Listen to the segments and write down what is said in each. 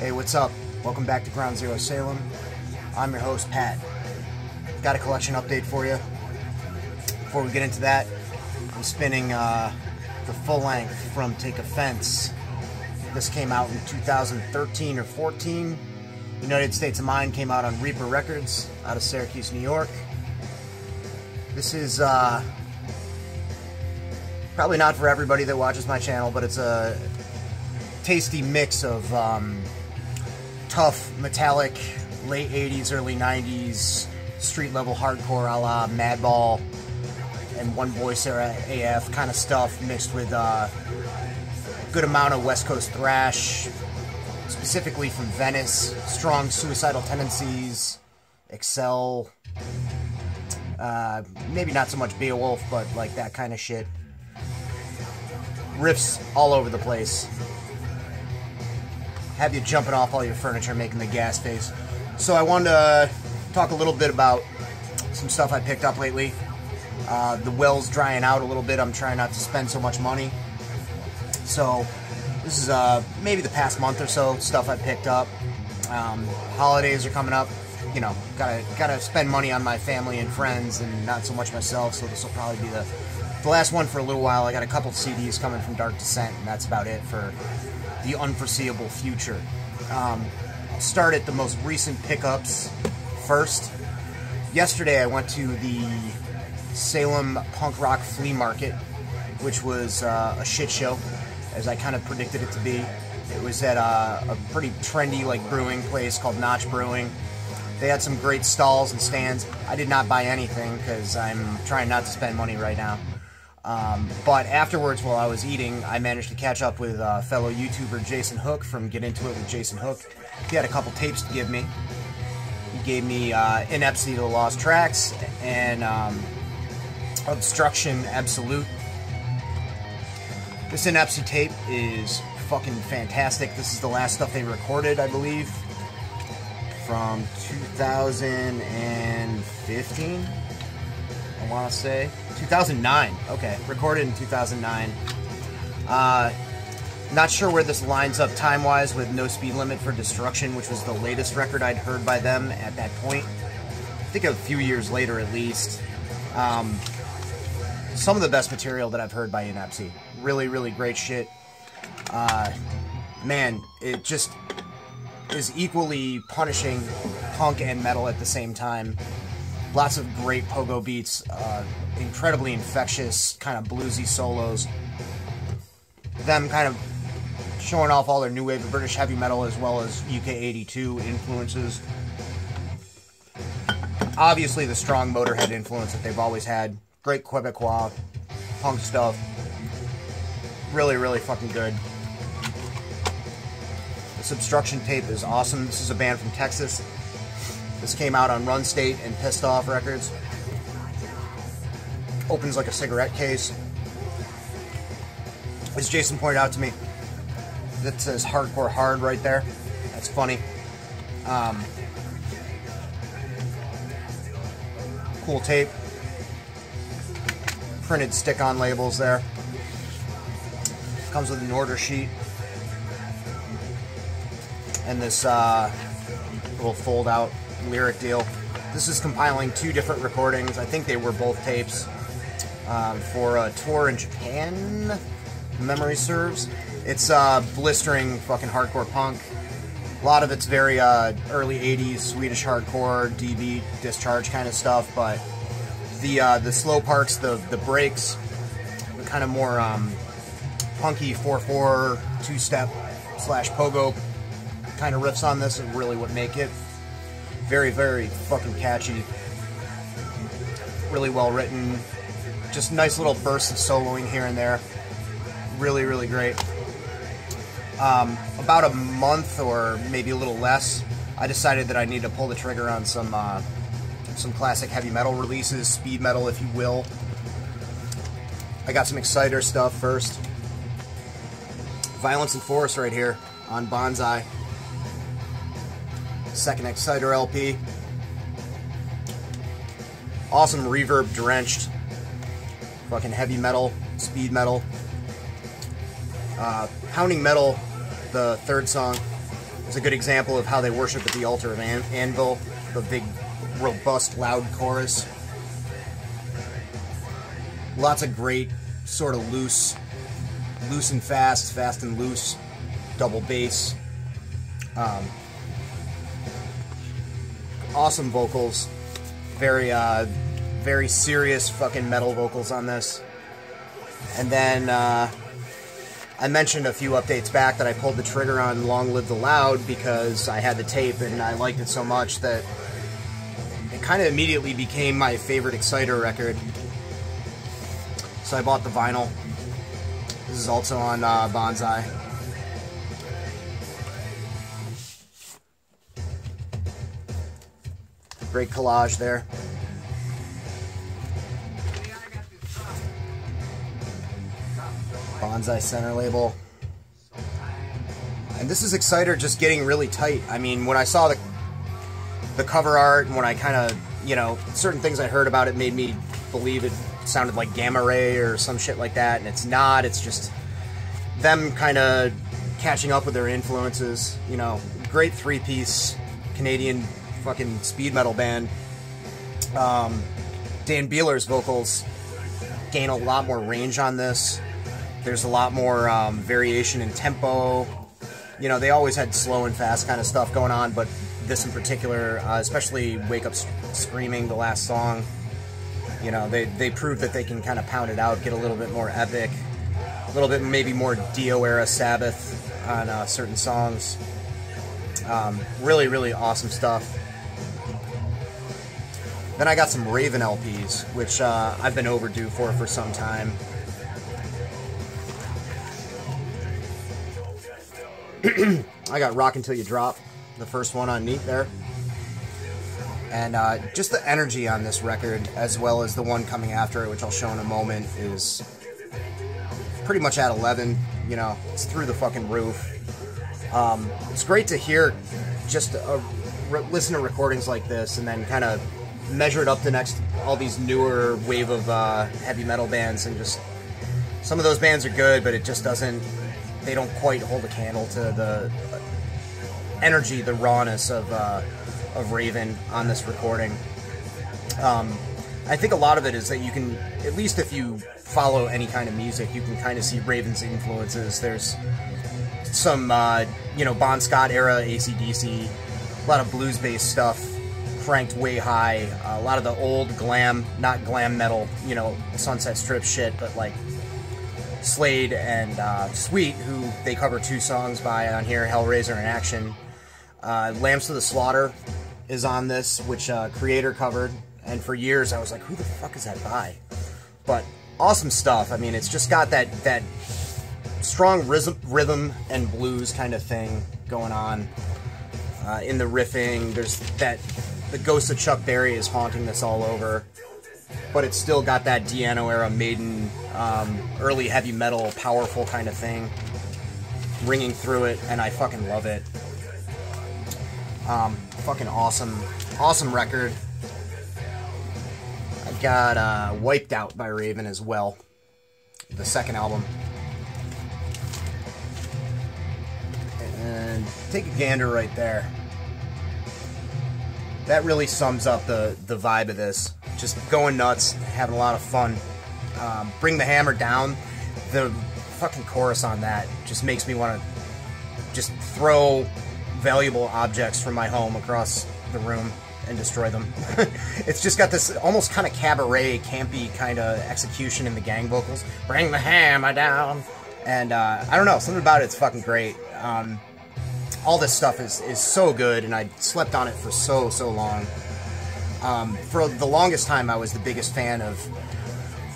Hey, what's up? Welcome back to Ground Zero Salem. I'm your host, Pat. Got a collection update for you. Before we get into that, I'm spinning the full length from Take Offense. This came out in 2013 or 14. United States of Mind came out on Reaper Records out of Syracuse, New York. This is probably not for everybody that watches my channel, but it's a tasty mix of tough, metallic, late 80s, early 90s, street-level hardcore a la Madball and One Voice era AF kind of stuff mixed with a good amount of West Coast thrash, specifically from Venice, strong suicidal tendencies, Excel, maybe not so much Beowulf, but like that kind of shit. Riffs all over the place. Have you jumping off all your furniture, making the gas face. So I wanted to talk a little bit about some stuff I picked up lately. The well's drying out a little bit. I'm trying not to spend so much money. So this is maybe the past month or so stuff I picked up. Holidays are coming up. You know, gotta spend money on my family and friends and not so much myself. So this will probably be the last one for a little while. I got a couple CDs coming from Dark Descent, and that's about it for the unforeseeable future. I'll start at the most recent pickups first. Yesterday I went to the Salem Punk Rock Flea Market, which was a shit show, as I kind of predicted it to be. It was at a pretty trendy like brewing place called Notch Brewing. They had some great stalls and stands. I did not buy anything because I'm trying not to spend money right now. But afterwards, while I was eating, I managed to catch up with fellow YouTuber Jason Hook from Get Into It with Jason Hook. He had a couple tapes to give me. He gave me Ineptity to the Lost Tracks and Obstruction Absolute. This Ineptity tape is fucking fantastic. This is the last stuff they recorded, I believe, from 2015. I want to say 2009. Okay, recorded in 2009. Not sure where this lines up time-wise with No Speed Limit for Destruction, which was the latest record I'd heard by them at that point. I think a few years later, at least. Some of the best material that I've heard by Ineptity. Really, really great shit. Man, it just is equally punishing punk and metal at the same time. Lots of great pogo beats, incredibly infectious, kind of bluesy solos. Them kind of showing off all their new wave of British heavy metal as well as UK 82 influences. Obviously the strong Motorhead influence that they've always had. Great Quebecois punk stuff. Really, really fucking good. This Obstruction tape is awesome. This is a band from Texas. This came out on Run State and Pissed Off Records. Opens like a cigarette case. As Jason pointed out to me, that says Hardcore Hard right there. That's funny. Cool tape. Printed stick-on labels there. Comes with an order sheet. And this little fold-out lyric deal. This is compiling two different recordings. I think they were both tapes for a tour in Japan, if memory serves. It's blistering fucking hardcore punk. A lot of it's very early 80s Swedish hardcore, DB, Discharge kind of stuff, but the slow parts, the breaks, the kind of more punky 4/4, two-step slash pogo kind of riffs on this are really what make it. Very, very fucking catchy. Really well written. Just nice little bursts of soloing here and there. Really, really great. About a month or maybe a little less, I decided that I need to pull the trigger on some classic heavy metal releases, speed metal if you will. I got some Exciter stuff first. Violence and Force right here on Bonsai. Second Exciter LP. Awesome reverb drenched. Fucking heavy metal, speed metal. Pounding Metal, the third song, is a good example of how they worship at the altar of Anvil, the big, robust, loud chorus. Lots of great, sort of loose and fast, fast and loose, double bass. Awesome vocals. Very serious fucking metal vocals on this. And then I mentioned a few updates back that I pulled the trigger on Long Live the Loud because I had the tape and I liked it so much that it kind of immediately became my favorite Exciter record. So I bought the vinyl. This is also on Bonsai. Great collage there. Bonsai center label. And this is Exciter just getting really tight. I mean, when I saw the cover art and when I kind of, you know, certain things I heard about it made me believe it sounded like Gamma Ray or some shit like that, and it's not. It's just them kind of catching up with their influences. You know, great three-piece Canadian fucking speed metal band. Dan Beehler's vocals gain a lot more range on this. There's a lot more variation in tempo. You know, they always had slow and fast kind of stuff going on, but this in particular, especially Wake Up Screaming, the last song, you know, they proved that they can kind of pound it out, get a little bit more epic, a little bit maybe more Dio-era Sabbath on certain songs. Really, really awesome stuff. Then I got some Raven LPs, which I've been overdue for some time. I got Rock Until You Drop, the first one on Neat there. And just the energy on this record, as well as the one coming after it, which I'll show in a moment, is pretty much at 11. You know, it's through the fucking roof. It's great to hear, just listen to recordings like this and then kind of measure it up to all these newer wave of heavy metal bands, and just some of those bands are good, but it just doesn't, they don't quite hold a candle to the energy, the rawness of Raven on this recording. I think a lot of it is that you can, at least if you follow any kind of music, you can kind of see Raven's influences. There's some, you know, Bon Scott era AC/DC, a lot of blues-based stuff, cranked way high, a lot of the old glam, not glam metal, you know, Sunset Strip shit, but like Slade and Sweet, who they cover 2 songs by on here, Hellraiser and Action. Lambs to the Slaughter is on this, which Creator covered, and for years I was like, who the fuck is that by? But awesome stuff. I mean, it's just got that strong rhythm and blues kind of thing going on in the riffing. There's the ghost of Chuck Berry is haunting this all over, but it's still got that Diano era Maiden, early heavy metal, powerful kind of thing ringing through it, and I fucking love it. Fucking awesome record. I got Wiped Out by Raven as well, the second album. And take a gander right there. That really sums up the vibe of this. Just going nuts, having a lot of fun. Bring the Hammer Down. The fucking chorus on that just makes me want to just throw valuable objects from my home across the room and destroy them. It's just got this almost kind of cabaret, campy kind of execution in the gang vocals. Bring the hammer down. And I don't know, something about it's fucking great. All this stuff is so good, and I slept on it for so long. For the longest time, I was the biggest fan of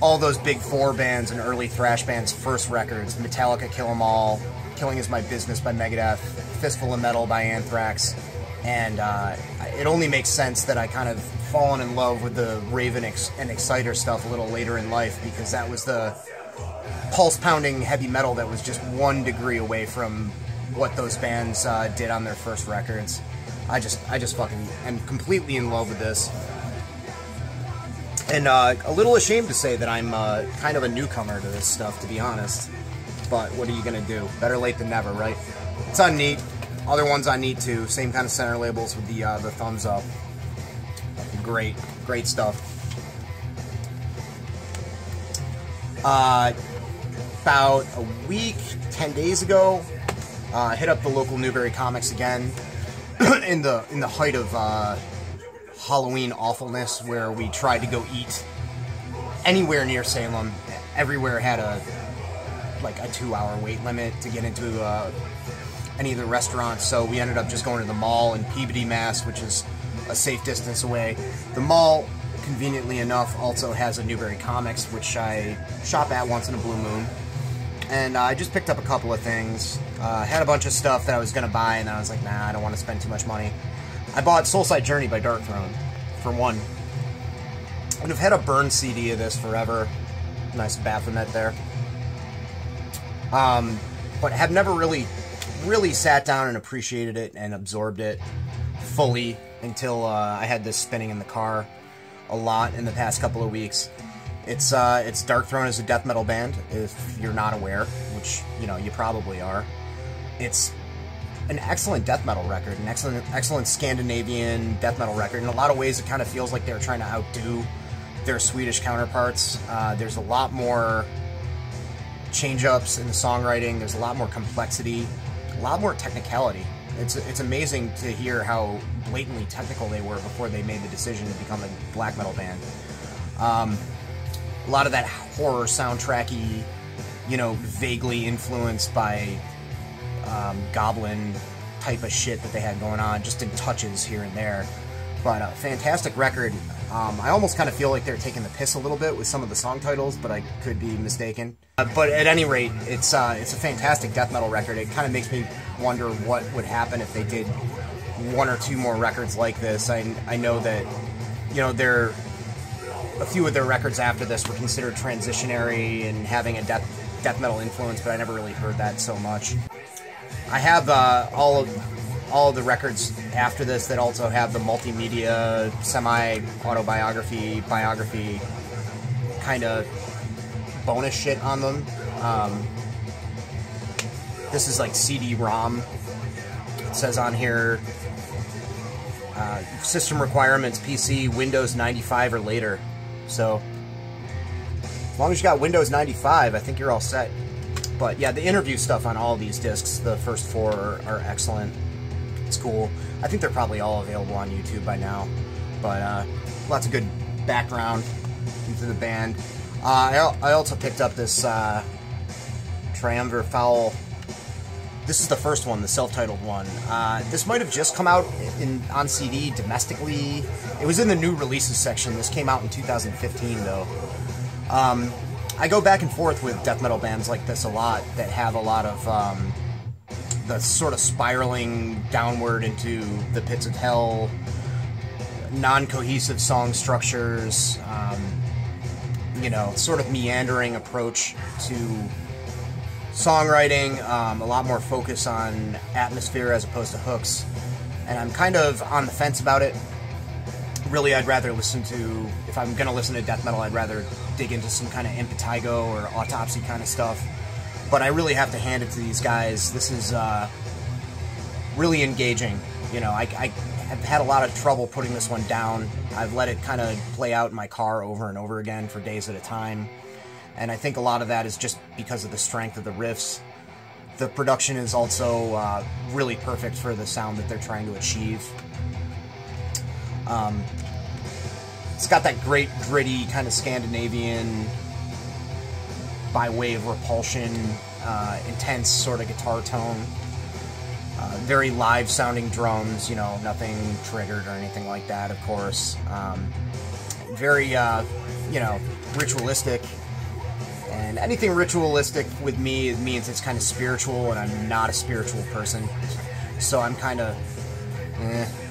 all those big 4 bands and early thrash bands' first records. Metallica, Kill 'Em All, Killing Is My Business by Megadeth, Fistful of Metal by Anthrax, and it only makes sense that I kind of fallen in love with the Raven and Exciter stuff a little later in life, because that was the pulse-pounding heavy metal that was just 1 degree away from what those bands did on their first records. I just fucking am completely in love with this. And a little ashamed to say that I'm kind of a newcomer to this stuff, to be honest. But what are you gonna do? Better late than never, right? It's on Neat. Other ones I need to. Same kind of center labels with the thumbs up. Great, great stuff. About a week, 10 days ago, hit up the local Newbury Comics again in the height of Halloween awfulness, where we tried to go eat anywhere near Salem. Everywhere had a 2-hour wait limit to get into any of the restaurants, so we ended up just going to the mall in Peabody, Mass, which is a safe distance away. The mall, conveniently enough, also has a Newbury Comics, which I shop at once in a blue moon. And I just picked up a couple of things. Had a bunch of stuff that I was going to buy, and then I was like, nah, I don't want to spend too much money. I bought Soulside Journey by Darkthrone, for one. And I've had a burned CD of this forever. Nice Baphomet there. But have never really sat down and appreciated it and absorbed it fully until I had this spinning in the car a lot in the past couple of weeks. It's Darkthrone is a death metal band, if you're not aware, which, you know, you probably are. It's an excellent death metal record, an excellent Scandinavian death metal record. In a lot of ways, it kind of feels like they're trying to outdo their Swedish counterparts. There's a lot more change-ups in the songwriting. There's a lot more complexity, a lot more technicality. It's amazing to hear how blatantly technical they were before they made the decision to become a black metal band. A lot of that horror soundtracky, you know, vaguely influenced by Goblin type of shit that they had going on, just in touches here and there. But fantastic record. I almost kind of feel like they're taking the piss a little bit with some of the song titles, but I could be mistaken. But at any rate, it's a fantastic death metal record. It kind of makes me wonder what would happen if they did one or two more records like this. I know that, you know, a few of their records after this were considered transitionary and having a death metal influence, but I never really heard that so much. I have all of the records after this that also have the multimedia, semi-autobiography, biography kind of bonus shit on them. This is like CD-ROM. It says on here, system requirements, PC, Windows 95 or later. So, as long as you got Windows 95, I think you're all set. But yeah, the interview stuff on all of these discs, the first four, are excellent. It's cool. I think they're probably all available on YouTube by now. But lots of good background into the band. I also picked up this Triumvir Foul. This is the first one, the self-titled one. This might have just come out on CD domestically. It was in the new releases section. This came out in 2015, though. I go back and forth with death metal bands like this a lot that have a lot of the sort of spiraling downward into the pits of hell, non-cohesive song structures, you know, sort of meandering approach to songwriting, a lot more focus on atmosphere as opposed to hooks, and I'm kind of on the fence about it. Really, I'd rather listen to, if I'm going to listen to death metal, I'd rather dig into some kind of Impetigo or Autopsy kind of stuff, but I really have to hand it to these guys. This is really engaging. You know, I've had a lot of trouble putting this one down. I've let it kind of play out in my car over and over again for days at a time. And I think a lot of that is just because of the strength of the riffs. The production is also really perfect for the sound that they're trying to achieve. It's got that great, gritty, kind of Scandinavian, by way of Repulsion, intense sort of guitar tone. Very live-sounding drums, you know, nothing triggered or anything like that, of course. Very, you know, ritualistic. And anything ritualistic with me, it means it's kind of spiritual, and I'm not a spiritual person. So I'm kind of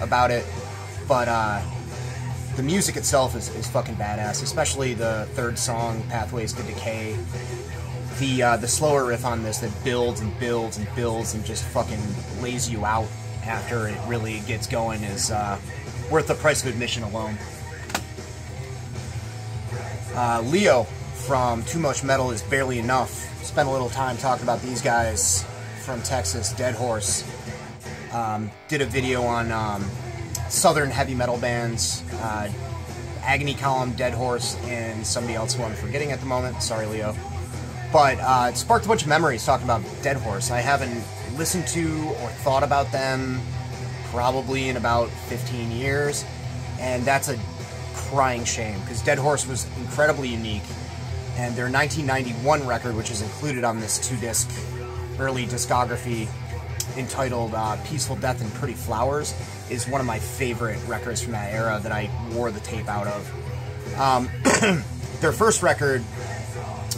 about it. But the music itself is fucking badass, especially the third song, Pathways to Decay. The slower riff on this that builds and builds and builds and just fucking lays you out after it really gets going is worth the price of admission alone. Leo from Too Much Metal is Barely Enough. Spent a little time talking about these guys from Texas, Dead Horse. Did a video on southern heavy metal bands, Agony Column, Dead Horse, and somebody else who I'm forgetting at the moment. Sorry, Leo. But it sparked a bunch of memories talking about Dead Horse. I haven't listened to or thought about them probably in about 15 years, and that's a crying shame, because Dead Horse was incredibly unique, and their 1991 record, which is included on this 2-disc early discography entitled Peaceful Death and Pretty Flowers, is one of my favorite records from that era that I wore the tape out of. Their first record,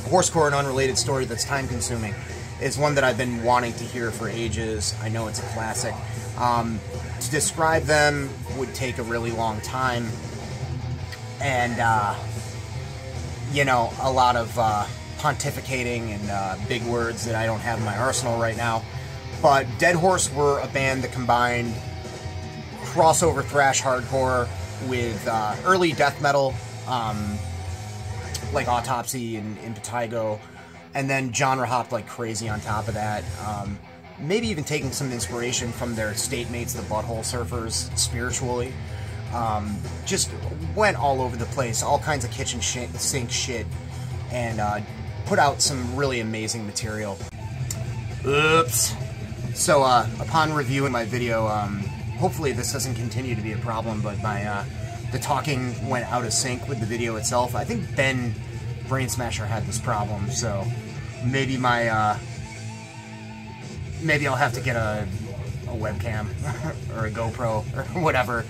Horsecore, An Unrelated Story That's Time-Consuming, is one that I've been wanting to hear for ages. I know it's a classic. To describe them would take a really long time, and you know, a lot of pontificating and big words that I don't have in my arsenal right now. But Dead Horse were a band that combined crossover thrash hardcore with early death metal, like Autopsy and Impetigo, and then genre hopped like crazy on top of that. Maybe even taking some inspiration from their state mates, the Butthole Surfers, spiritually. Just went all over the place, all kinds of kitchen sink shit, and put out some really amazing material. Oops. So, upon reviewing my video, hopefully this doesn't continue to be a problem, but the talking went out of sync with the video itself. I think Ben Brain Smasher had this problem, so maybe maybe I'll have to get a webcam or a GoPro or whatever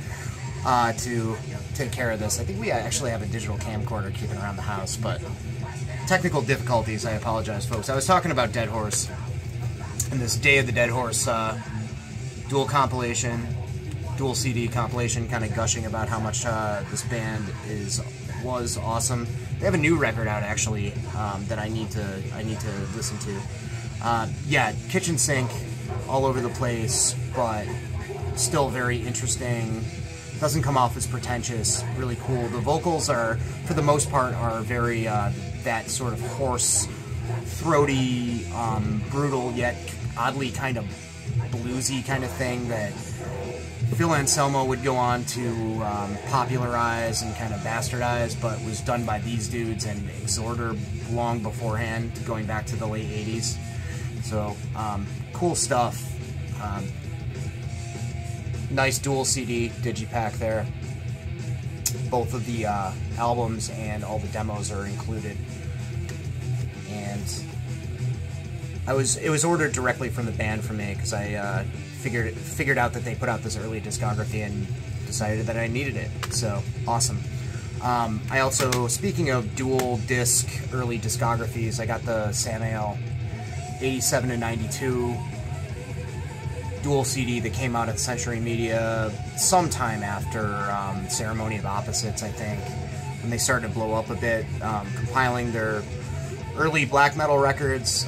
to take care of this. I think we actually have a digital camcorder keeping around the house, but technical difficulties, I apologize, folks. I was talking about Dead Horse and this Day of the Dead Horse dual CD compilation, kind of gushing about how much this band was awesome. They have a new record out, actually, that I need to listen to. Yeah, kitchen sink, all over the place, but still very interesting. Doesn't come off as pretentious, really cool. The vocals are, for the most part, are very, that sort of hoarse, throaty, brutal, yet oddly kind of bluesy kind of thing that Phil Anselmo would go on to popularize and kind of bastardize, but was done by these dudes and Exhorder long beforehand, going back to the late 80s. So, cool stuff. Nice dual CD digipack there. Both of the albums and all the demos are included. And it was ordered directly from the band for me, because I figured out that they put out this early discography and decided that I needed it. So, awesome. I also, speaking of dual disc early discographies, I got the Samael 87 and 92 dual CD that came out at Century Media sometime after Ceremony of Opposites, I think, when they started to blow up a bit, compiling their early black metal records.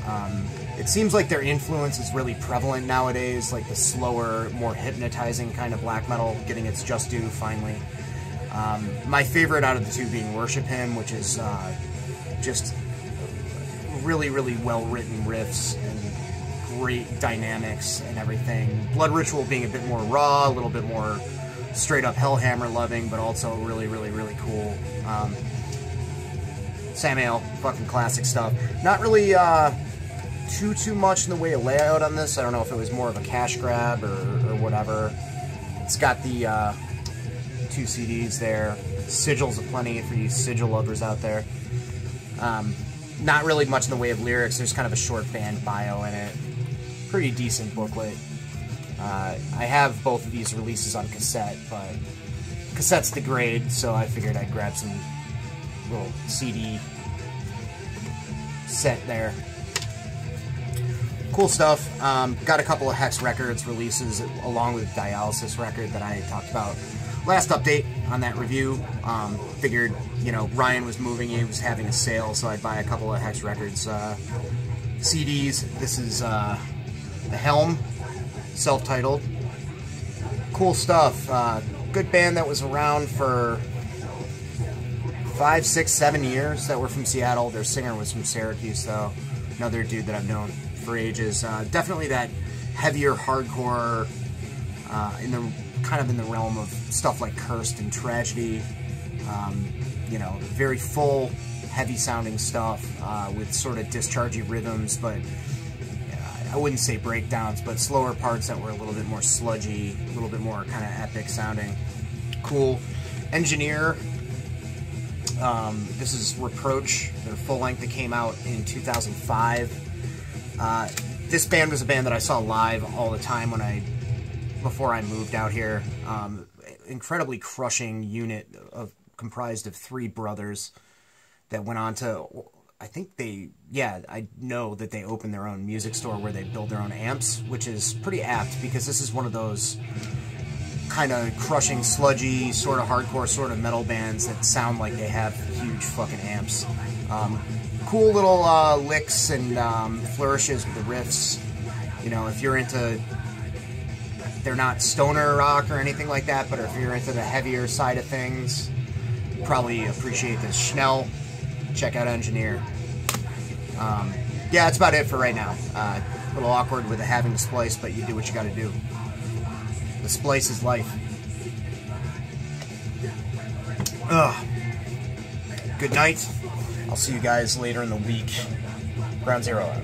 It seems like their influence is really prevalent nowadays, like the slower, more hypnotizing kind of black metal getting its just due finally. My favorite out of the two being Worship Hymn, which is just really, really well-written riffs and great dynamics and everything. Blood Ritual being a bit more raw, a little bit more straight-up Hellhammer loving, but also really, really, really cool. Samael, fucking classic stuff. Not really too much in the way of layout on this. I don't know if it was more of a cash grab or whatever. It's got the 2 CDs there. Sigils aplenty for you sigil lovers out there. Not really much in the way of lyrics. There's kind of a short band bio in it. Pretty decent booklet. I have both of these releases on cassette, but cassettes degrade, so I figured I'd grab some little CD set there. Cool stuff. Got a couple of Hex Records releases along with Dialysis record that I talked about last update on that review. Figured, you know, Ryan was moving, he was having a sale, so I'd buy a couple of Hex Records CDs. This is The Helm, self-titled. Cool stuff. Good band that was around for 5, 6, 7 years, that were from Seattle. Their singer was from Syracuse, though. Another dude that I've known for ages. Definitely that heavier hardcore kind of in the realm of stuff like Cursed and Tragedy. You know, very full, heavy sounding stuff with sort of dischargy rhythms, but I wouldn't say breakdowns, but slower parts that were a little bit more sludgy, a little bit more kind of epic sounding. Cool. Engineer. This is Reproach, their full length that came out in 2005. This band was a band that I saw live all the time before I moved out here. Incredibly crushing unit comprised of 3 brothers that went on to, I know that they opened their own music store where they build their own amps, which is pretty apt because this is one of those kind of crushing, sludgy, sort of hardcore, sort of metal bands that sound like they have huge fucking amps. Cool little licks and flourishes with the riffs. You know, if you're into, they're not stoner rock or anything like that, but if you're into the heavier side of things, you probably appreciate this. Schnell, check out Engineer. Yeah, that's about it for right now. A little awkward with having the splice, but you do what you gotta do. The splice is life. Good night. I'll see you guys later in the week. Ground Zero out.